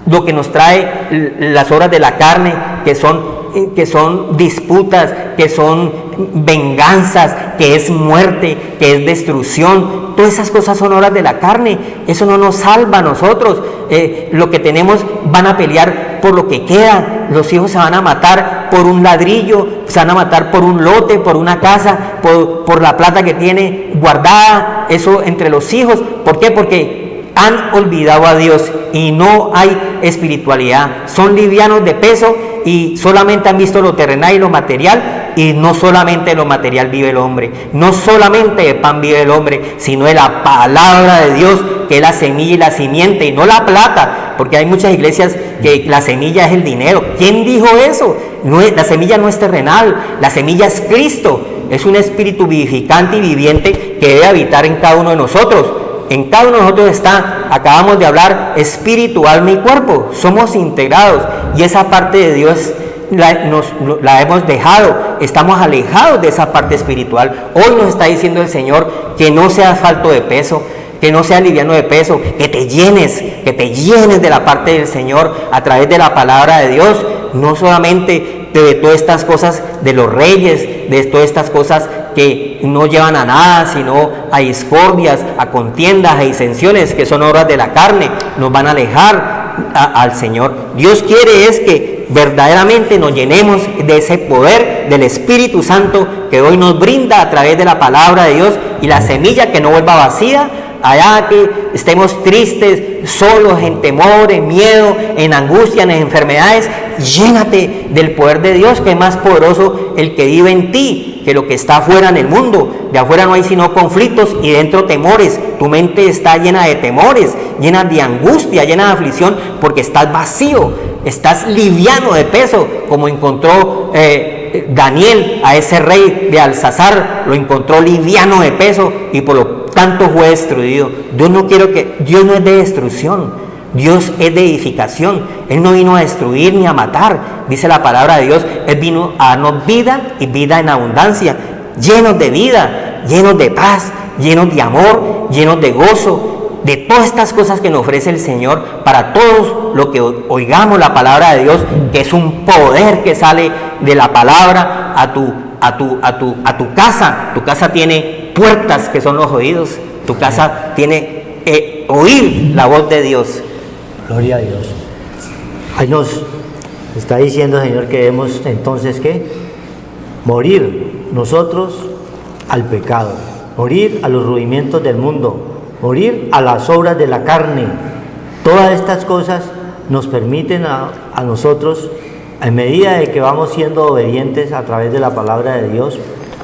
Lo que nos trae las obras de la carne, que son disputas, que son venganzas, que es muerte, que es destrucción. Todas esas cosas son obras de la carne. Eso no nos salva a nosotros. Lo que tenemos, van a pelear por lo que queda. Los hijos se van a matar por un ladrillo, se van a matar por un lote, por una casa, por la plata que tiene guardada. Eso entre los hijos. ¿Por qué? Porque han olvidado a Dios y no hay espiritualidad. Son livianos de peso y solamente han visto lo terrenal y lo material, y no solamente de lo material vive el hombre, no solamente de pan vive el hombre, sino de la palabra de Dios, que es la semilla y la simiente, y no la plata, porque hay muchas iglesias que la semilla es el dinero. ¿Quién dijo eso? La semilla no es terrenal, la semilla es Cristo, es un espíritu vivificante y viviente que debe habitar en cada uno de nosotros. En cada uno de nosotros está, acabamos de hablar, espíritu, alma y cuerpo. Somos integrados, y esa parte de Dios la hemos dejado. Estamos alejados de esa parte espiritual. Hoy nos está diciendo el Señor que no seas falto de peso, que no seas liviano de peso, que te llenes de la parte del Señor a través de la palabra de Dios. No solamente de todas estas cosas de los reyes, de todas estas cosas que no llevan a nada, sino a discordias, a contiendas, a disensiones, que son obras de la carne, nos van a alejar al Señor. Dios quiere es que verdaderamente nos llenemos de ese poder del Espíritu Santo que hoy nos brinda a través de la palabra de Dios, y la semilla que no vuelva vacía allá que estemos tristes, solos, en temor, en miedo, en angustia, en enfermedades, llénate del poder de Dios, que es más poderoso el que vive en ti que lo que está afuera en el mundo. De afuera no hay sino conflictos y dentro temores. Tu mente está llena de temores, llena de angustia, llena de aflicción, porque estás vacío, estás liviano de peso, como encontró Daniel a ese rey de Alsasar, lo encontró liviano de peso y por lo tanto fue destruido. Dios no es de destrucción, Dios es de edificación. Él no vino a destruir ni a matar, dice la palabra de Dios. Él vino a darnos vida y vida en abundancia, llenos de vida, llenos de paz, llenos de amor, llenos de gozo, de todas estas cosas que nos ofrece el Señor para todos los que oigamos la palabra de Dios, que es un poder que sale de la palabra a tu casa. Tu casa tiene puertas que son los oídos, tu casa tiene oír la voz de Dios. Gloria a Dios. Ahí nos está diciendo el Señor que debemos entonces ¿qué? Morir nosotros al pecado, morir a los rudimentos del mundo, morir a las obras de la carne. Todas estas cosas nos permiten a nosotros, en medida de que vamos siendo obedientes a través de la palabra de Dios,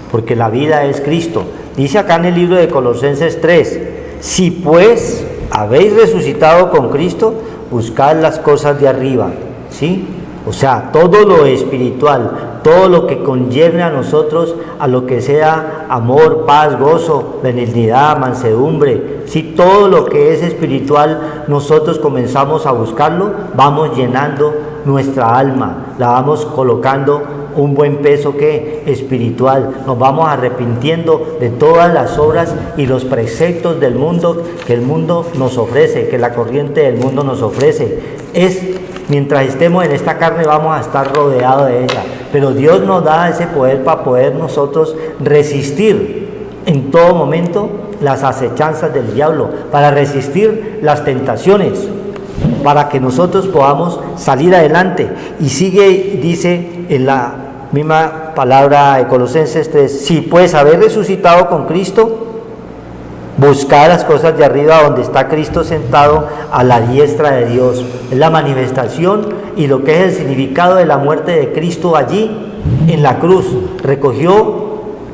porque la vida es Cristo. Dice acá en el libro de Colosenses 3, si pues habéis resucitado con Cristo, buscad las cosas de arriba, ¿sí? O sea, todo lo espiritual, todo lo que conlleve a nosotros, a lo que sea amor, paz, gozo, benignidad, mansedumbre, si todo lo que es espiritual nosotros comenzamos a buscarlo, vamos llenando nuestra alma, la vamos colocando un buen peso que espiritual, nos vamos arrepintiendo de todas las obras y los preceptos del mundo que el mundo nos ofrece, que la corriente del mundo nos ofrece. Mientras estemos en esta carne vamos a estar rodeados de ella, pero Dios nos da ese poder para poder nosotros resistir en todo momento las acechanzas del diablo, para resistir las tentaciones, para que nosotros podamos salir adelante. Y dice en la misma palabra de Colosenses 3, si pues habéis resucitado con Cristo, buscad las cosas de arriba donde está Cristo sentado a la diestra de Dios. Es la manifestación y lo que es el significado de la muerte de Cristo allí en la cruz. Recogió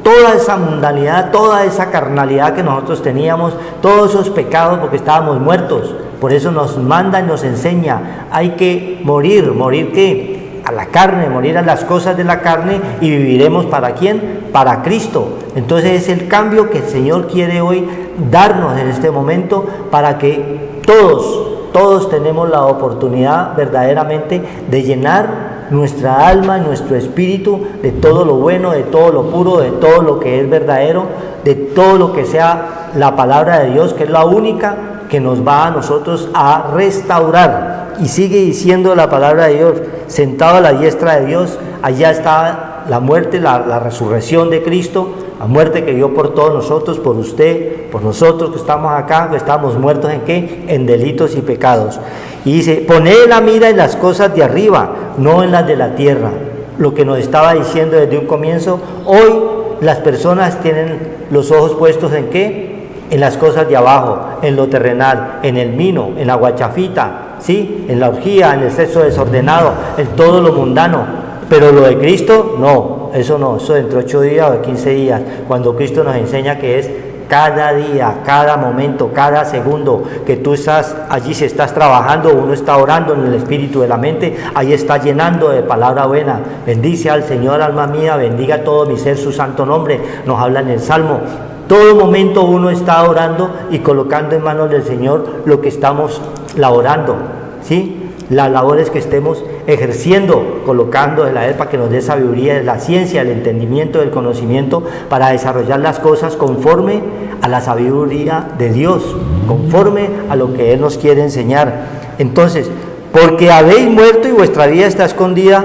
toda esa mundanidad, toda esa carnalidad que nosotros teníamos, todos esos pecados porque estábamos muertos. Por eso nos manda y nos enseña, hay que morir ¿qué? A la carne, morir a las cosas de la carne y viviremos ¿para quién? Para Cristo. Entonces es el cambio que el Señor quiere hoy darnos en este momento para que todos tenemos la oportunidad verdaderamente de llenar nuestra alma, nuestro espíritu de todo lo bueno, de todo lo puro, de todo lo que es verdadero, de todo lo que sea la palabra de Dios, que es la única que nos va a nosotros a restaurar. Y sigue diciendo la palabra de Dios, sentado a la diestra de Dios, allá está la muerte, la resurrección de Cristo, la muerte que dio por todos nosotros, por usted, por nosotros que estamos acá, que estamos muertos ¿en qué? En delitos y pecados. Y dice, poned la mira en las cosas de arriba, no en las de la tierra. Lo que nos estaba diciendo desde un comienzo, hoy las personas tienen los ojos puestos ¿en qué? En las cosas de abajo, en lo terrenal, en el vino, en la guachafita, ¿sí? En la orgía, en el sexo desordenado, en todo lo mundano. Pero lo de Cristo, no, eso dentro de 8 días o de 15 días, cuando Cristo nos enseña que es cada día, cada momento, cada segundo que tú estás allí, si estás trabajando, uno está orando en el espíritu de la mente, ahí está llenando de palabra buena. Bendice al Señor, alma mía, bendiga todo mi ser su santo nombre, nos habla en el Salmo. Todo momento uno está orando y colocando en manos del Señor lo que estamos laborando, ¿sí? Las labores que estemos ejerciendo, colocando en la Él para que nos dé sabiduría, la ciencia, el entendimiento, el conocimiento para desarrollar las cosas conforme a la sabiduría de Dios, conforme a lo que Él nos quiere enseñar. Entonces, porque habéis muerto y vuestra vida está escondida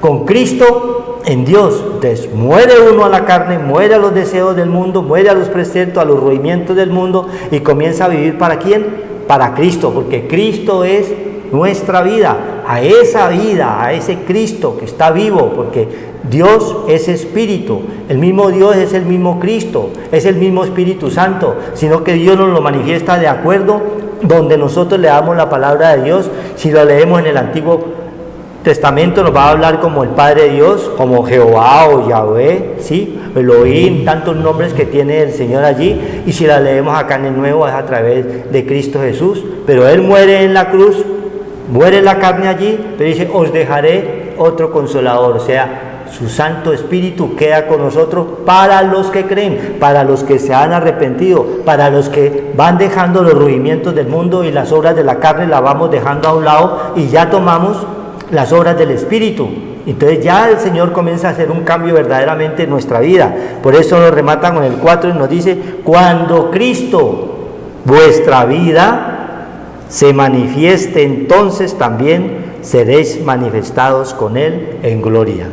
con Cristo en Dios. Entonces, muere uno a la carne, muere a los deseos del mundo, muere a los preceptos, a los rudimentos del mundo y comienza a vivir ¿para quién? Para Cristo, porque Cristo es nuestra vida. a esa vida, a ese Cristo que está vivo, porque Dios es espíritu, el mismo Dios es el mismo Cristo, es el mismo Espíritu Santo, sino que Dios nos lo manifiesta de acuerdo donde nosotros le damos la palabra de Dios. Si lo leemos en el Antiguo Testamento nos va a hablar como el Padre Dios, como Jehová o Yahvé, ¿sí? Elohim, tantos nombres que tiene el Señor allí, y si la leemos acá en el Nuevo es a través de Cristo Jesús, pero Él muere en la cruz, muere la carne allí, pero dice, os dejaré otro consolador, o sea, su Santo Espíritu queda con nosotros para los que creen, para los que se han arrepentido, para los que van dejando los rudimientos del mundo y las obras de la carne las vamos dejando a un lado y ya tomamos las obras del Espíritu. Entonces ya el Señor comienza a hacer un cambio verdaderamente en nuestra vida. Por eso nos remata con el 4 y nos dice, cuando Cristo, vuestra vida, se manifieste, entonces también seréis manifestados con Él en gloria.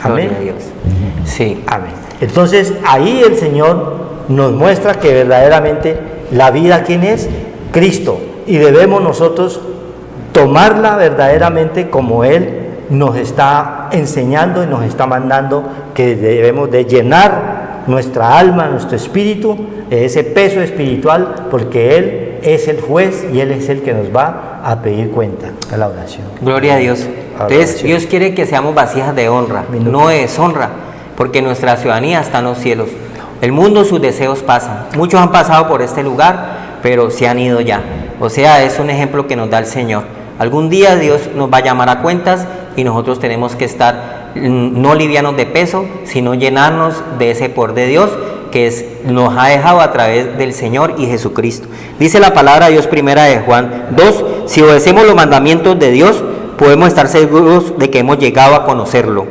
Amén. Gloria a Dios. Sí. Amén. Entonces ahí el Señor nos muestra que verdaderamente la vida, ¿quién es? Cristo. Y debemos nosotros tomarla verdaderamente como Él nos está enseñando y nos está mandando, que debemos de llenar nuestra alma, nuestro espíritu, de ese peso espiritual, porque Él es el juez y Él es el que nos va a pedir cuenta. A la oración. Gloria a Dios. Entonces Dios quiere que seamos vasijas de honra, no de deshonra, porque nuestra ciudadanía está en los cielos. El mundo, sus deseos pasan. Muchos han pasado por este lugar, pero se han ido ya. O sea, es un ejemplo que nos da el Señor. Algún día Dios nos va a llamar a cuentas y nosotros tenemos que estar no livianos de peso, sino llenarnos de ese poder de Dios que nos ha dejado a través del Señor y Jesucristo. Dice la palabra de Dios, primera de Juan 2, si obedecemos los mandamientos de Dios, podemos estar seguros de que hemos llegado a conocerlo.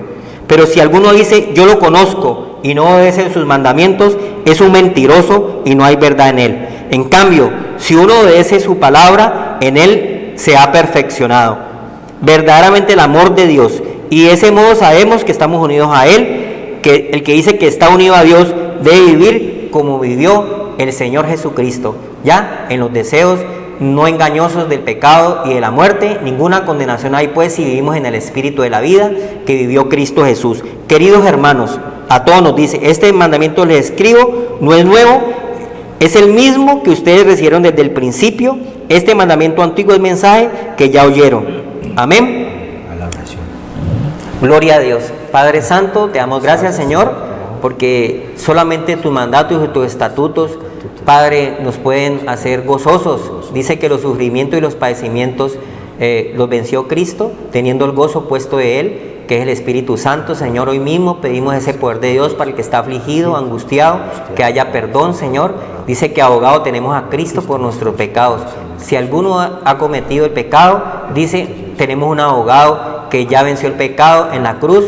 Pero si alguno dice, yo lo conozco y no obedece sus mandamientos, es un mentiroso y no hay verdad en él. En cambio, si uno obedece su palabra, en él se ha perfeccionado verdaderamente el amor de Dios, y de ese modo sabemos que estamos unidos a Él, que el que dice que está unido a Dios debe vivir como vivió el Señor Jesucristo, ya en los deseos no engañosos del pecado y de la muerte. Ninguna condenación hay pues si vivimos en el espíritu de la vida que vivió Cristo Jesús. Queridos hermanos, a todos nos dice, este mandamiento les escribo, no es nuevo, es el mismo que ustedes recibieron desde el principio. Este mandamiento antiguo es mensaje que ya oyeron. Amén. A la oración. Gloria a Dios. Padre Santo, te damos gracias, Señor, porque solamente tus mandatos y tus estatutos, Padre, nos pueden hacer gozosos. Dice que los sufrimientos y los padecimientos los venció Cristo, teniendo el gozo puesto de Él, que es el Espíritu Santo. Señor, hoy mismo pedimos ese poder de Dios para el que está afligido, angustiado, que haya perdón, Señor. Dice que abogado tenemos a Cristo por nuestros pecados. Si alguno ha cometido el pecado, dice, tenemos un abogado que ya venció el pecado en la cruz,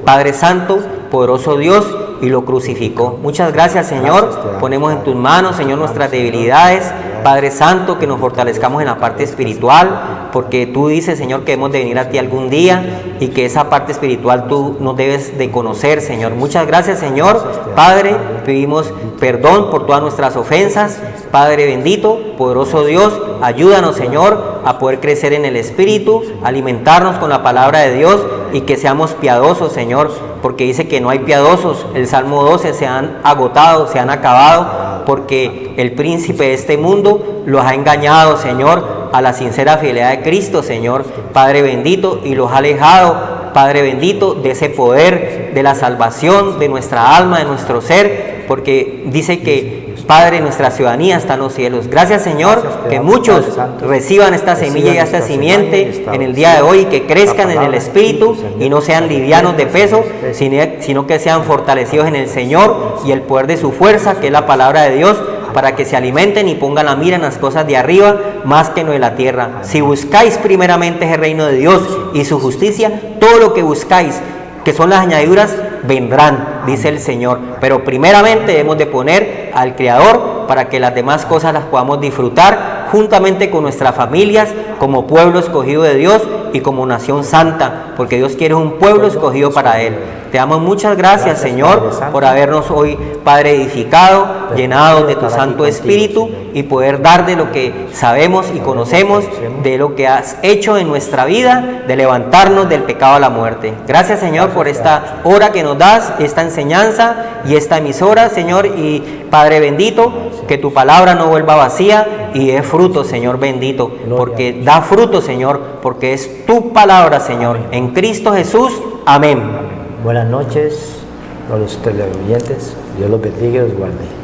Padre Santo, poderoso Dios, y lo crucificó. Muchas gracias, Señor. Ponemos en tus manos, Señor, nuestras debilidades. Padre Santo, que nos fortalezcamos en la parte espiritual, porque tú dices, Señor, que hemos de venir a ti algún día y que esa parte espiritual tú nos debes de conocer, Señor. Muchas gracias, Señor. Padre, pedimos perdón por todas nuestras ofensas. Padre bendito, poderoso Dios, ayúdanos, Señor, a poder crecer en el Espíritu, alimentarnos con la palabra de Dios y que seamos piadosos, Señor, porque dice que no hay piadosos. El Salmo 12 se han agotado, se han acabado, porque el príncipe de este mundo los ha engañado, Señor, a la sincera fidelidad de Cristo, Señor, Padre bendito, y los ha alejado, Padre bendito, de ese poder de la salvación de nuestra alma, de nuestro ser, porque dice que, Padre, nuestra ciudadanía está en los cielos. Gracias, Señor, que muchos reciban esta semilla y esta simiente en el día de hoy, que crezcan en el Espíritu y no sean livianos de peso, sino que sean fortalecidos en el Señor y el poder de su fuerza, que es la palabra de Dios, para que se alimenten y pongan la mira en las cosas de arriba más que en lo de la tierra. Si buscáis primeramente ese reino de Dios y su justicia, todo lo que buscáis, que son las añadiduras, vendrán, dice el Señor. Pero primeramente debemos de poner al Creador para que las demás cosas las podamos disfrutar juntamente con nuestras familias, como pueblo escogido de Dios y como nación santa, porque Dios quiere un pueblo escogido para Él. Te damos muchas gracias, Señor, por habernos hoy, Padre, edificado, llenados de tu Santo Espíritu y poder dar de lo que sabemos y conocemos, de lo que has hecho en nuestra vida, de levantarnos del pecado a la muerte. Gracias, Señor, por esta hora que nos das, esta enseñanza y esta emisora, Señor, y Padre bendito, que tu palabra no vuelva vacía y dé fruto, Señor bendito, porque da fruto, Señor, porque es tu palabra, Señor, en Cristo Jesús. Amén. Buenas noches a los televidentes. Dios los bendiga y los guarde.